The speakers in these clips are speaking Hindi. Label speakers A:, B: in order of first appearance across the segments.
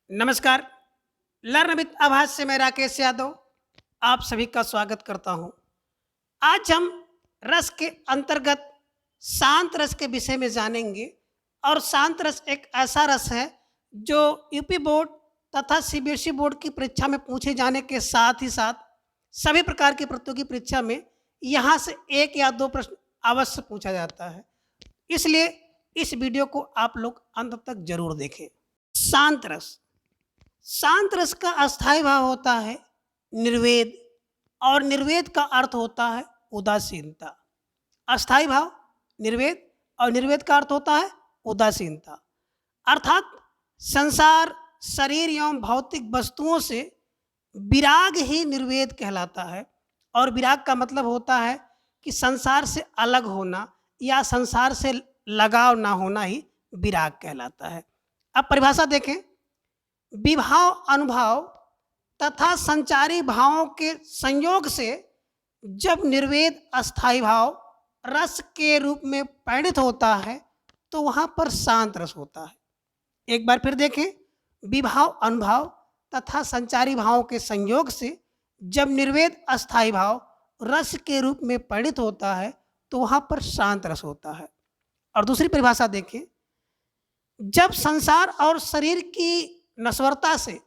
A: नमस्कार। लर्न विद आभास से मैं राकेश यादव आप सभी का स्वागत करता हूं। आज हम रस के अंतर्गत शांत रस के विषय में जानेंगे। और शांत रस एक ऐसा रस है जो यूपी बोर्ड तथा सीबीएसई बोर्ड की परीक्षा में पूछे जाने के साथ ही साथ सभी प्रकार की प्रतियोगी परीक्षा में यहाँ से 1 या 2 प्रश्न अवश्य पूछा जाता है। इसलिए इस वीडियो को आप लोग अंत तक जरूर देखें। शांत रस, शांत रस का अस्थायी भाव होता है निर्वेद, और निर्वेद का अर्थ होता है उदासीनता। अस्थायी भाव निर्वेद और निर्वेद का अर्थ होता है उदासीनता। अर्थात संसार, शरीर एवं भौतिक वस्तुओं से विराग ही निर्वेद कहलाता है। और विराग का मतलब होता है कि संसार से अलग होना या संसार से लगाव ना होना ही विराग कहलाता है। अब परिभाषा देखें। विभाव, अनुभाव तथा संचारी भावों के संयोग से जब निर्वेद अस्थायी भाव रस के रूप में परिणित होता है तो वहाँ पर शांत रस होता है। एक बार फिर देखें। विभाव, अनुभाव तथा संचारी भावों के संयोग से जब निर्वेद अस्थायी भाव रस के रूप में परिणित होता है तो वहाँ पर शांत रस होता है। और दूसरी परिभाषा देखें। जब संसार और शरीर की नश्वरता से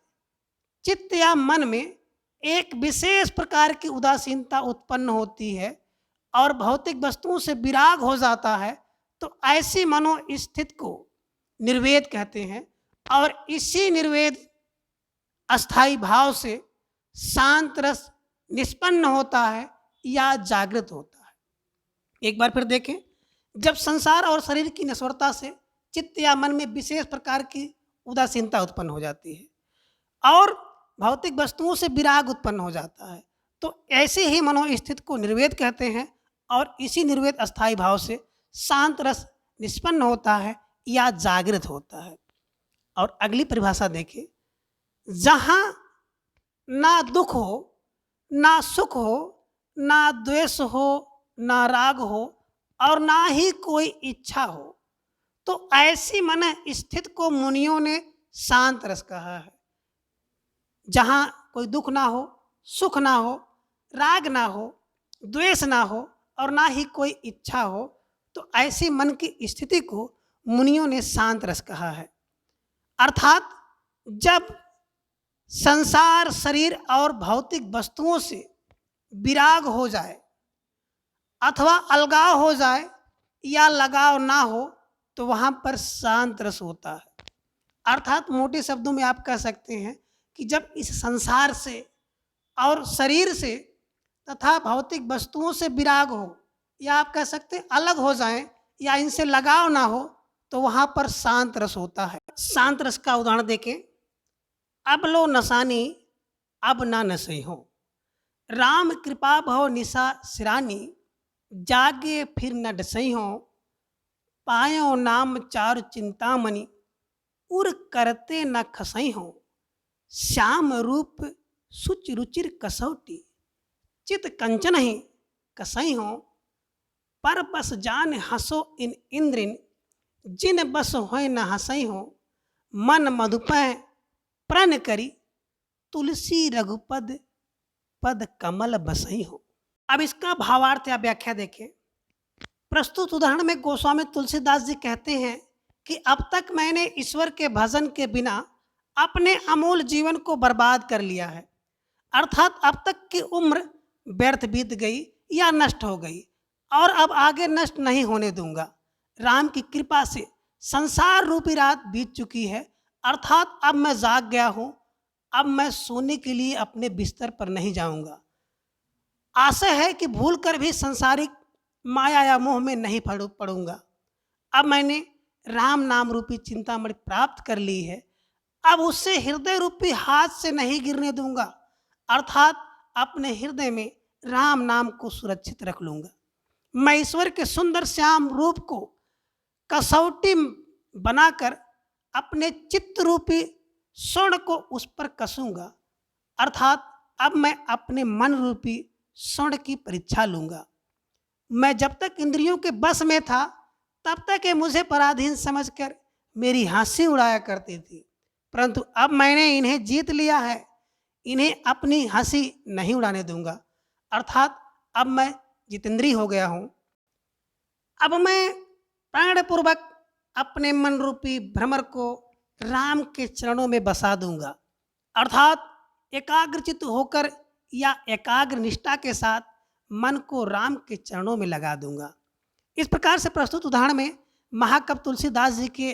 A: चित्त या मन में एक विशेष प्रकार की उदासीनता उत्पन्न होती है और भौतिक वस्तुओं से विराग हो जाता है तो ऐसी मनोस्थिति को निर्वेद कहते हैं। और इसी निर्वेद अस्थायी भाव से शांत रस निष्पन्न होता है या जागृत होता है। एक बार फिर देखें। जब संसार और शरीर की नश्वरता से चित्त या मन में विशेष प्रकार की उदासीनता उत्पन्न हो जाती है और भौतिक वस्तुओं से विराग उत्पन्न हो जाता है तो ऐसे ही मनोस्थिति को निर्वेद कहते हैं। और इसी निर्वेद अस्थायी भाव से शांत रस निष्पन्न होता है या जागृत होता है। और अगली परिभाषा देखें। जहाँ ना दुख हो, ना सुख हो, ना द्वेष हो, ना राग हो और ना ही कोई इच्छा हो तो ऐसी मन स्थिति को मुनियों ने शांत रस कहा है। जहाँ कोई दुख ना हो, सुख ना हो, राग ना हो, द्वेष ना हो और ना ही कोई इच्छा हो तो ऐसी मन की स्थिति को मुनियों ने शांत रस कहा है। अर्थात जब संसार, शरीर और भौतिक वस्तुओं से विराग हो जाए अथवा अलगाव हो जाए या लगाव ना हो तो वहाँ पर शांत रस होता है। अर्थात मोटे शब्दों में आप कह सकते हैं कि जब इस संसार से और शरीर से तथा भौतिक वस्तुओं से विराग हो या आप कह सकते हैं अलग हो जाएं या इनसे लगाव ना हो तो वहाँ पर शांत रस होता है। शांत रस का उदाहरण देखें। अब लो नसानी, अब ना नसई हो, राम कृपा भव निशा सिरानी, जागे फिर न डसई हो, पायो नाम चारु चिंतामणि, उर करते न खसई हो, श्याम रूप सुच रुचिर कसौटी, चित कंचन ही कसई हो, पर बस जान हसो इन इंद्रिन, जिन बस होय न हसई हो, मन मधुपय प्रण करी, तुलसी रघुपद पद कमल बसई हो। अब इसका भावार्थ या व्याख्या देखें। प्रस्तुत उदाहरण में गोस्वामी तुलसीदास जी कहते हैं कि अब तक मैंने ईश्वर के भजन के बिना अपने अमूल जीवन को बर्बाद कर लिया है। अर्थात अब तक की उम्र व्यर्थ बीत गई या नष्ट हो गई और अब आगे नष्ट नहीं होने दूंगा। राम की कृपा से संसार रूपी रात बीत चुकी है। अर्थात अब मैं जाग गया हूँ। अब मैं सोने के लिए अपने बिस्तर पर नहीं जाऊंगा। आशा है कि भूल कर भी संसारिक माया या मोह में नहीं पड़ूंगा। अब मैंने राम नाम रूपी चिंतामणि प्राप्त कर ली है। अब उससे हृदय रूपी हाथ से नहीं गिरने दूंगा। अर्थात अपने हृदय में राम नाम को सुरक्षित रख लूंगा। मैं ईश्वर के सुंदर श्याम रूप को कसौटी बनाकर अपने चित्त रूपी स्वर्ण को उस पर कसूंगा। अर्थात अब मैं अपने मन रूपी स्वर्ण की परीक्षा लूंगा। मैं जब तक इंद्रियों के बस में था तब तक ये मुझे पराधीन समझकर मेरी हंसी उड़ाया करती थी, परंतु अब मैंने इन्हें जीत लिया है, इन्हें अपनी हंसी नहीं उड़ाने दूंगा। अर्थात अब मैं जितेंद्री हो गया हूं। अब मैं प्राणपूर्वक अपने मन रूपी भ्रमर को राम के चरणों में बसा दूंगा। अर्थात एकाग्रचित होकर या एकाग्र निष्ठा के साथ मन को राम के चरणों में लगा दूंगा। इस प्रकार से प्रस्तुत उदाहरण में महाकवि तुलसीदास जी के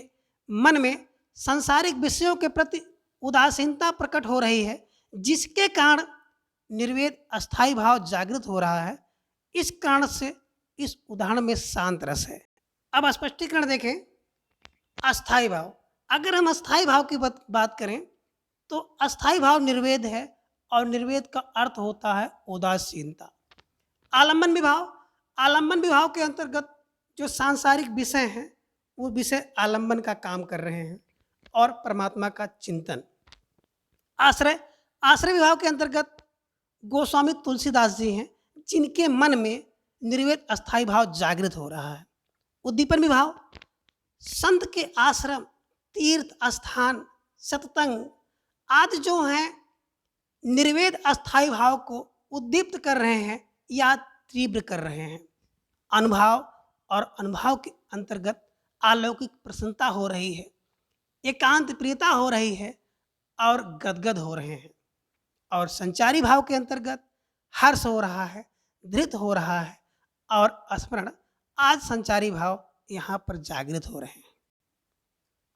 A: मन में सांसारिक विषयों के प्रति उदासीनता प्रकट हो रही है, जिसके कारण निर्वेद अस्थाई भाव जागृत हो रहा है। इस कारण से इस उदाहरण में शांत रस है। अब स्पष्टीकरण देखें। अस्थाई भाव, अगर हम अस्थाई भाव की बात करें तो अस्थाई भाव निर्वेद है और निर्वेद का अर्थ होता है उदासीनता। आलम्बन विभाव, आलम्बन विभाव के अंतर्गत जो सांसारिक विषय हैं वो विषय आलम्बन का काम कर रहे हैं और परमात्मा का चिंतन। आश्रय, आश्रय विभाव के अंतर्गत गोस्वामी तुलसीदास जी हैं, जिनके मन में निर्वेद अस्थाई भाव जागृत हो रहा है। उद्दीपन विभाव, संत के आश्रम, तीर्थ स्थान, सत्संग आदि जो हैं निर्वेद अस्थाई भाव को उद्दीप्त कर रहे हैं या तीव्र कर रहे हैं। अनुभाव और अनुभाव के अंतर्गत अलौकिक प्रसन्नता हो रही है, एकांत प्रियता हो रही है और गदगद हो रहे हैं। और संचारी भाव के अंतर्गत हर्ष हो रहा है, धृत हो रहा है और स्मरण आज संचारी भाव यहाँ पर जागृत हो रहे हैं।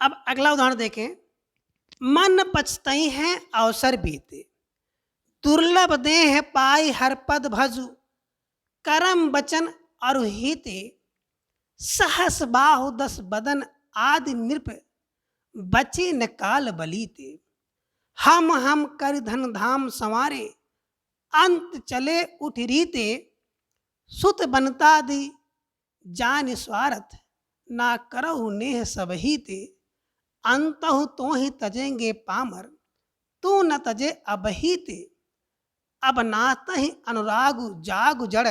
A: अब अगला उदाहरण देखें। मन पछतई है अवसर बीते, दुर्लभ देह पाई हर पद भजु, करम बचन और हिते, सहस बाहु दस बदन आदि नृप, बचे न काल बलीते, हम कर धन धाम संवारे, अंत चले उठ रीते, सुत बनता दी जान स्वार्थ, ना करहु नेह सब हीते, अंतहु तो ही तजेंगे पामर, तू न तजे अबहीते, अब नात ही अनुरागु जागु जड़,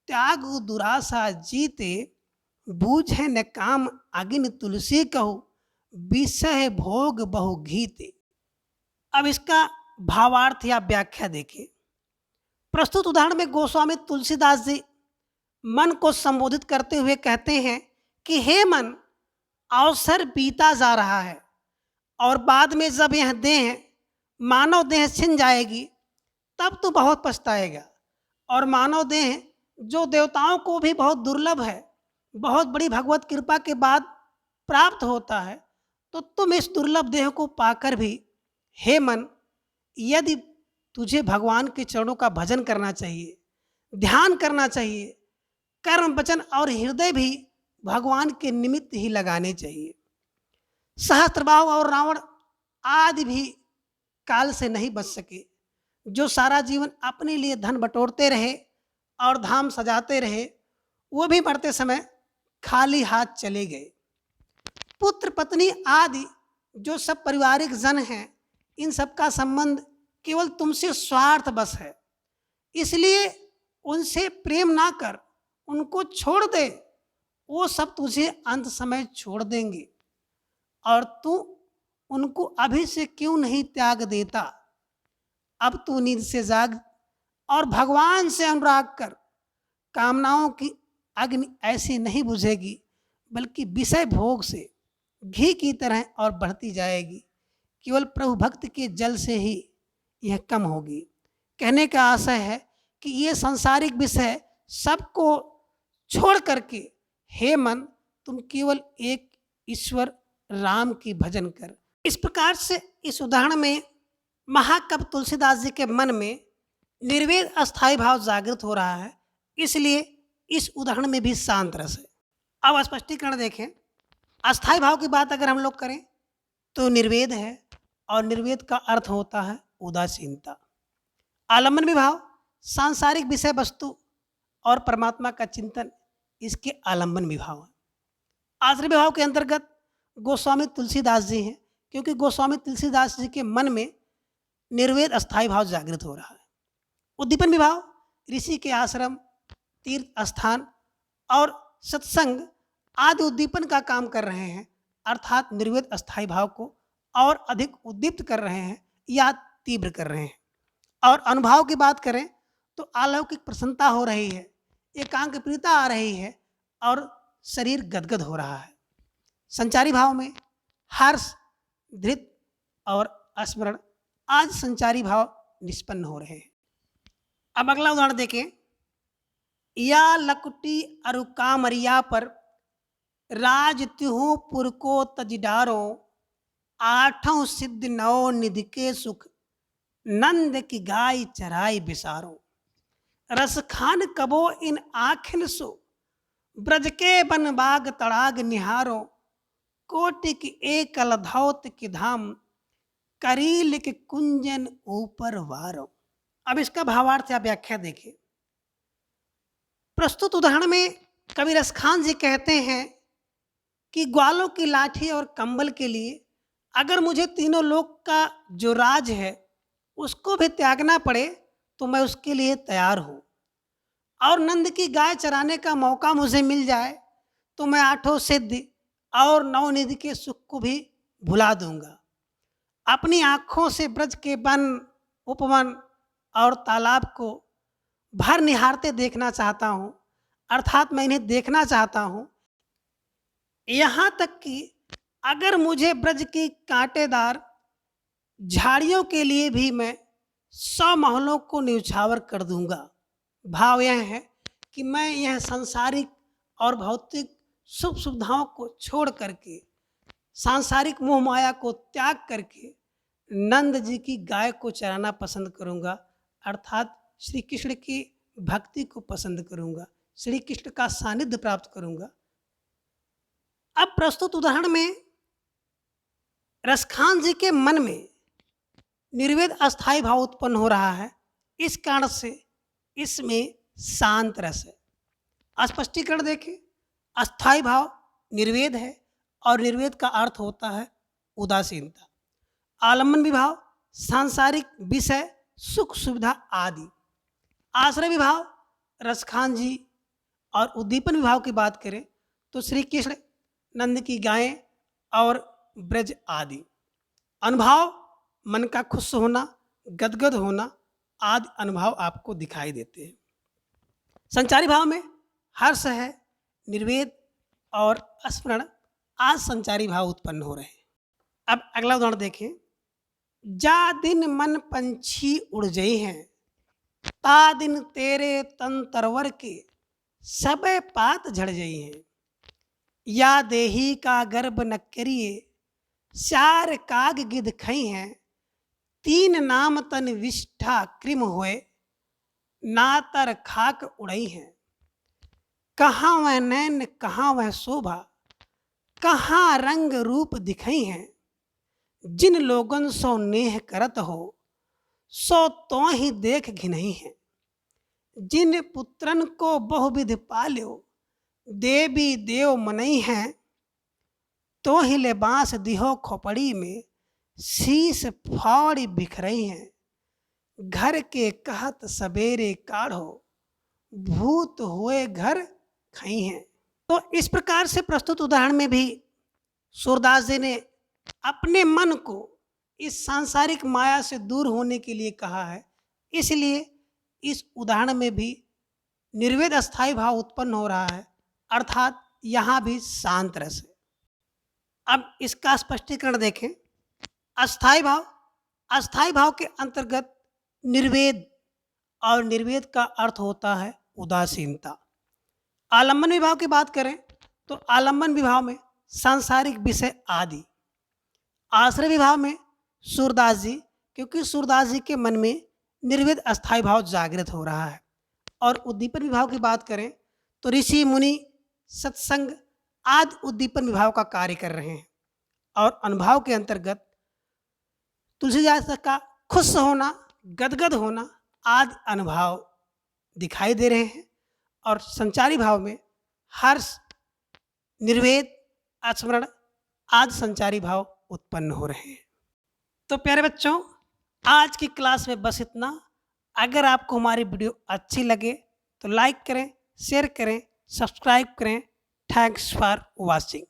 A: त्यागु दुरासा जीते, बूझे न काम अगिन तुलसी कहु, विषय भोग बहु घीते। अब इसका भावार्थ या व्याख्या देखिए। प्रस्तुत उदाहरण में गोस्वामी तुलसीदास जी मन को संबोधित करते हुए कहते हैं कि हे मन, अवसर बीता जा रहा है और बाद में जब यह देह मानव देह छिन जाएगी तब तो बहुत पछताएगा। और मानव देह जो देवताओं को भी बहुत दुर्लभ है, बहुत बड़ी भगवत कृपा के बाद प्राप्त होता है, तो तुम इस दुर्लभ देह को पाकर भी हे मन, यदि तुझे भगवान के चरणों का भजन करना चाहिए, ध्यान करना चाहिए, कर्म वचन और हृदय भी भगवान के निमित्त ही लगाने चाहिए। सहस्त्रबाहु और रावण आदि भी काल से नहीं बच सके, जो सारा जीवन अपने लिए धन बटोरते रहे और धाम सजाते रहे, वो भी मरते समय खाली हाथ चले गए। पुत्र पत्नी आदि जो सब पारिवारिक जन हैं, इन सब का संबंध केवल तुमसे स्वार्थ बस है, इसलिए उनसे प्रेम ना कर, उनको छोड़ दे, वो सब तुझे अंत समय छोड़ देंगे और तू उनको अभी से क्यों नहीं त्याग देता। अब तू नींद से जाग और भगवान से अनुराग कर, कामनाओं की अग्नि ऐसी नहीं बुझेगी, बल्कि विषय भोग से घी की तरह और बढ़ती जाएगी। केवल प्रभु भक्त के जल से ही यह कम होगी। कहने का आशय है कि ये सांसारिक विषय सबको छोड़ करके हे मन, तुम केवल एक ईश्वर राम की भजन कर। इस प्रकार से इस उदाहरण में महाकवि तुलसीदास जी के मन में निर्वेद अस्थाई भाव जागृत हो रहा है, इसलिए इस उदाहरण में भी शांत रस है। अब स्पष्टीकरण देखें। अस्थाई भाव की बात अगर हम लोग करें तो निर्वेद है और निर्वेद का अर्थ होता है उदासीनता। आलम्बन विभाव सांसारिक विषय वस्तु और परमात्मा का चिंतन, इसके आलम्बन विभाव है। आश्रय विभाव के अंतर्गत गोस्वामी तुलसीदास जी हैं, क्योंकि गोस्वामी तुलसीदास जी के मन में निर्वेद अस्थाई भाव जागृत हो रहा है। उद्दीपन विभाव ऋषि के आश्रम, तीर्थ स्थान और सत्संग आदि उद्दीपन का काम कर रहे हैं, अर्थात निर्वेद अस्थाई भाव को और अधिक उद्दीप्त कर रहे हैं या तीव्र कर रहे हैं। और अनुभाव की बात करें तो अलौकिक प्रसन्नता हो रही है, एकांक प्रियता आ रही है और शरीर गदगद हो रहा है। संचारी भाव में हर्ष, धृत और स्मरण आज संचारी भाव निष्पन्न हो रहे हैं। अब अगला उदाहरण देखें। या लकुटी अरु कामरिया पर राज त्यों पुर को तजडारो, आठों सिद्ध नौ निधि के सुख, नंद की गाय चराई बिसारो। रस खान कबो इन आखिन सो, ब्रज के बन बाग तड़ाग निहारो, कोटि की एकल धौत की धाम, करील के कुंजन ऊपर वारो। अब इसका भावार्थ या व्याख्या देखिए। प्रस्तुत उदाहरण में कवि रसखान जी कहते हैं कि ग्वालों की लाठी और कंबल के लिए अगर मुझे तीनों लोक का जो राज है उसको भी त्यागना पड़े तो मैं उसके लिए तैयार हूँ, और नंद की गाय चराने का मौका मुझे मिल जाए तो मैं आठों सिद्धि और नवनिधि के सुख को भी भुला दूंगा। अपनी आँखों से ब्रज के वन, उपवन और तालाब को भर निहारते देखना चाहता हूँ, अर्थात मैं इन्हें देखना चाहता हूँ। यहाँ तक कि अगर मुझे ब्रज की कांटेदार झाड़ियों के लिए भी मैं 100 महलों को न्यौछावर कर दूंगा। भाव यह है कि मैं यह सांसारिक और भौतिक सुख सुविधाओं को छोड़ करके, सांसारिक मोह माया को त्याग करके नंद जी की गाय को चराना पसंद करूंगा, अर्थात श्री कृष्ण की भक्ति को पसंद करूंगा, श्री कृष्ण का सानिध्य प्राप्त करूंगा। अब प्रस्तुत उदाहरण में रसखान जी के मन में निर्वेद अस्थाई भाव उत्पन्न हो रहा है, इस कारण से इसमें शांत रस है। स्पष्टीकरण देखें। अस्थाई भाव निर्वेद है और निर्वेद का अर्थ होता है उदासीनता। आलम्बन विभाव सांसारिक विषय, सुख सुविधा आदि। आश्रय विभाव रसखान जी और उद्दीपन विभाव की बात करें तो श्री कृष्ण, नंद की गायें और ब्रज आदि। अनुभव मन का खुश होना, गदगद होना आदि अनुभव आपको दिखाई देते हैं। संचारी भाव में हर्ष है, निर्वेद और स्मरण आज संचारी भाव उत्पन्न हो रहे हैं। अब अगला उदाहरण देखें। जा दिन मन पंछी उड़ गए हैं, ता दिन तेरे तन तरवर के सब पात झड़ गई हैं। या देही का गर्भ न करिए, चार काग गिद्ध खई हैं। तीन नाम तन विष्ठा कृम हुए, नातर खाक उड़ई हैं। कहाँ वह नैन कहाँ वह शोभा, कहाँ रंग रूप दिखई हैं। जिन लोगन सो नेह करत हो, सो तो ही देख घिनई हैं। जिन पुत्रन को बहुविध पाल्यो, देवी देव मनई हैं। तो ही ले बांस दिहो खोपड़ी में, शीश फाड़ी बिखरई हैं। घर के कहत सवेरे काढ़ो, भूत हुए घर खई हैं। तो इस प्रकार से प्रस्तुत उदाहरण में भी सूरदास जी ने अपने मन को इस सांसारिक माया से दूर होने के लिए कहा है, इसलिए इस उदाहरण में भी निर्वेद अस्थाई भाव उत्पन्न हो रहा है, अर्थात यहाँ भी शांत रस है। अब इसका स्पष्टीकरण देखें। अस्थाई भाव के अंतर्गत निर्वेद, और निर्वेद का अर्थ होता है उदासीनता। आलम्बन विभाव की बात करें तो आलम्बन विभाव में सांसारिक विषय आदि। आश्रय विभाव में सूरदास जी, क्योंकि सूरदास जी के मन में निर्वेद अस्थाई भाव जागृत हो रहा है। और उद्दीपन विभाव की बात करें तो ऋषि मुनि, सत्संग आदि उद्दीपन विभाव का कार्य कर रहे हैं। और अनुभाव के अंतर्गत तुलसीदास का खुश होना, गदगद होना आदि अनुभाव दिखाई दे रहे हैं। और संचारी भाव में हर्ष, निर्वेद, स्मरण आदि संचारी भाव उत्पन्न हो रहे हैं। तो प्यारे बच्चों, आज की क्लास में बस इतना। अगर आपको हमारी वीडियो अच्छी लगे तो लाइक करें, शेयर करें, सब्सक्राइब करें। Thanks for watching.